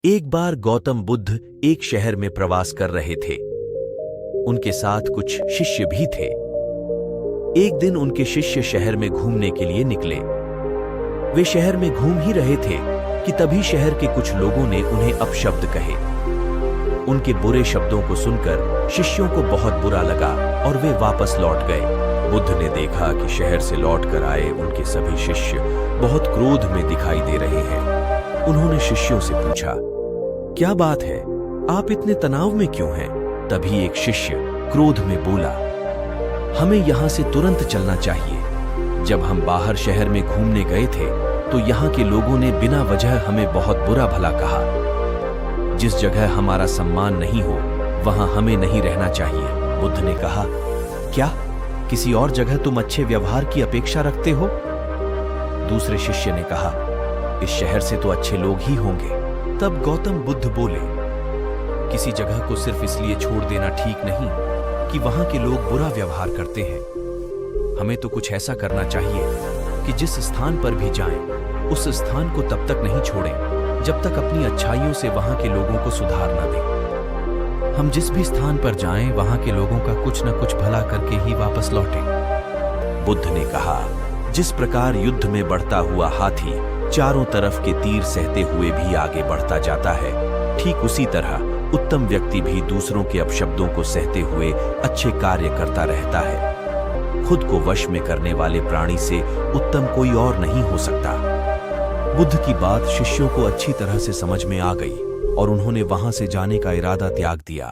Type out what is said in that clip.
एक बार गौतम बुद्ध एक शहर में प्रवास कर रहे थे। उनके साथ कुछ शिष्य भी थे। एक दिन उनके शिष्य शहर में घूमने के लिए निकले। वे शहर में घूम ही रहे थे कि तभी शहर के कुछ लोगों ने उन्हें अपशब्द कहे। उनके बुरे शब्दों को सुनकर शिष्यों को बहुत बुरा लगा और वे वापस लौट गए। बुद्ध ने देखा कि शहर से लौटकर आए उनके सभी शिष्य बहुत क्रोध में दिखाई दे रहे हैं। उन्होंने शिष्यों से पूछा, क्या बात है, आप इतने तनाव में क्यों हैं? तभी एक शिष्य क्रोध में बोला, हमें यहां से तुरंत चलना चाहिए। जब हम बाहर शहर में घूमने गए थे तो यहाँ के लोगों ने बिना वजह हमें बहुत बुरा भला कहा। जिस जगह हमारा सम्मान नहीं हो वहां हमें नहीं रहना चाहिए। बुद्ध ने कहा, क्या किसी और जगह तुम अच्छे व्यवहार की अपेक्षा रखते हो? दूसरे शिष्य ने कहा, इस शहर से तो अच्छे लोग ही होंगे। तब गौतम बुद्ध बोले, किसी जगह को सिर्फ इसलिए छोड़ देना ठीक नहीं कि वहां के लोग बुरा व्यवहार करते हैं। हमें तो कुछ ऐसा करना चाहिए कि जिस स्थान पर भी जाएं, उस स्थान को तब तक नहीं छोड़ें जब तक अपनी अच्छाइयों से वहां के लोगों को सुधार न दें। हम जिस भी स्थान पर जाएं, वहां के लोगों का कुछ न कुछ भला करके ही वापस लौटें। बुद्ध ने कहा, जिस प्रकार युद्ध में बढ़ता हुआ हाथी चारों तरफ के तीर सहते हुए भी आगे बढ़ता जाता है, ठीक उसी तरह उत्तम व्यक्ति भी दूसरों के अपशब्दों को सहते हुए अच्छे कार्य करता रहता है। खुद को वश में करने वाले प्राणी से उत्तम कोई और नहीं हो सकता। बुद्ध की बात शिष्यों को अच्छी तरह से समझ में आ गई और उन्होंने वहां से जाने का इरादा त्याग दिया।